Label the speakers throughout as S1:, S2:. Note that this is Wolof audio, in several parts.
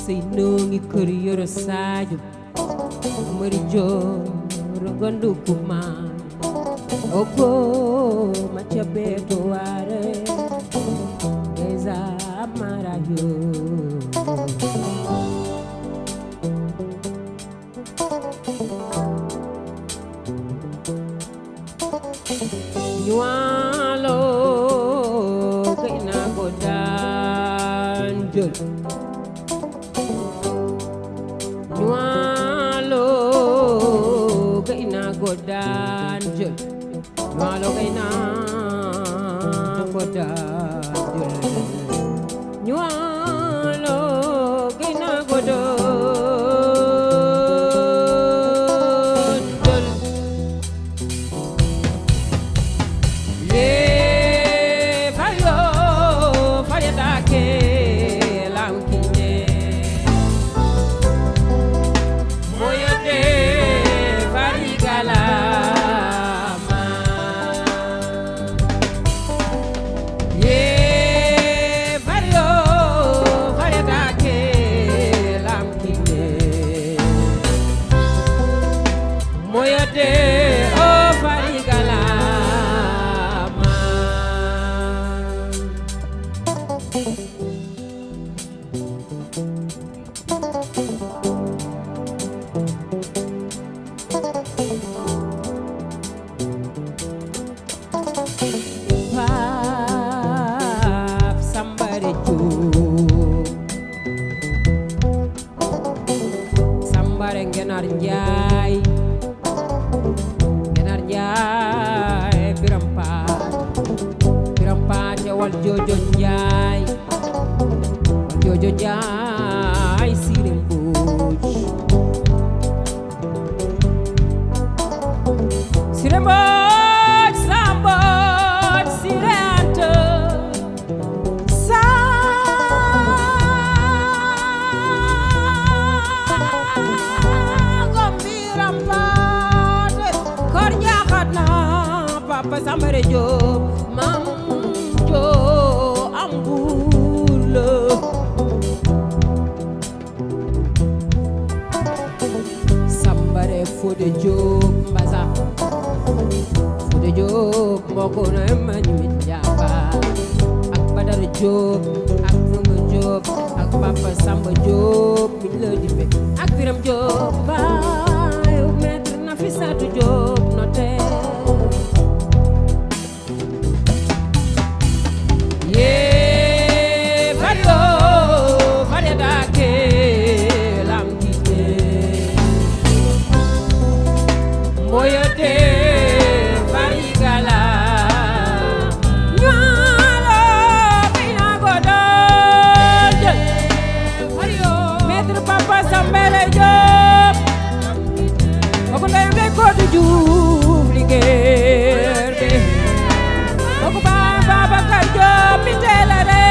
S1: Sinungi kuriyo sajo Murijo Rogondu kuma Oko machabeto ware Eza marayo Nyualo Kaina godan jul Nyualo Kaina godan jul Nyualo Kaina godan jul Nyualo Kaina godan jul Ye Fayo Fayatake Laukine Moyote Farigalama Ye Fayo Fayatake Laukine Moyote Oh Farigalama Pap Sambare Joob Sambare Ngenar Njaay Ngenar Njaay Biram Paat wal Jojo Njaay wal Jojo Njaay Sire Mbooj Sire Mbooj Samboj Sire Anta Sangom Biram Paat Kor Njaxat na Papa Sambare Joob Mam Jo Ambula Sambare Fodé Joob Mbaza Fodé Joob moko na mani min jaba ak Badara Joob ak Funga Joob ak Papa Samba Joob min la dimbe ak Biram Joob baay Maître Nafisatu Joob notaire Ye Fayo Fayatake Laukine Moyote Farigala Nyualo Kaina godan jul Maître Papa Sambare Joob Oku ndeyam de Kodou Diouf liggéey be Oku baay Babacar Joob mi teelare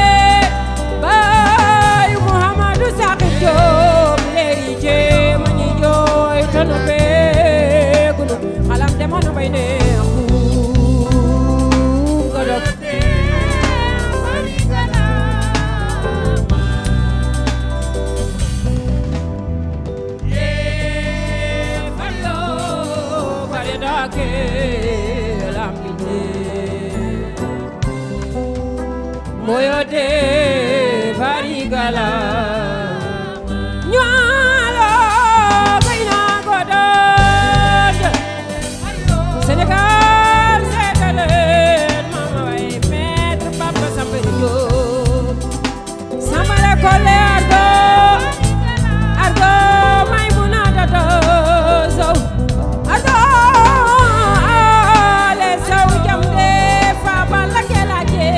S1: baay Muhammadu Sakir Joob leeri jee ma ñi jooy tono beegunu xalam demoon bay neex buum godog Fayo Fayatake Laukine Moyote Farigala Nyualo Kaina godan Sénégal seetaleen mama way Maître Papa Sambare Joob Sambare Kole Ardo Maymuna Dado Sow Ardo Ale Sow Jamde Faba Lakelaje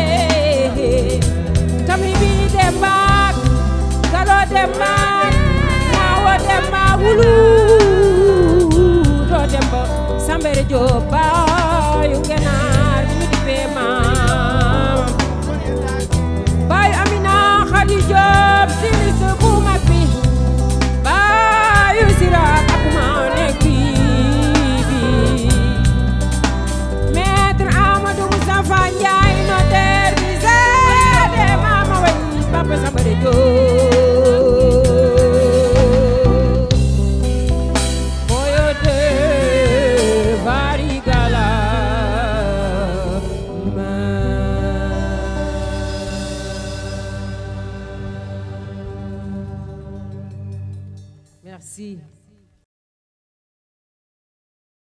S1: Kami bi Demba Sambere Diop baayu Ngenaar bi ñu dippee maam baayu Amina Khady Diop silis bu mag bi baayu Siraat ak maa nekk bi maître Amadou Moustapha Ndiaye notaire bi seede maama way Papa Sambere Diop Merci.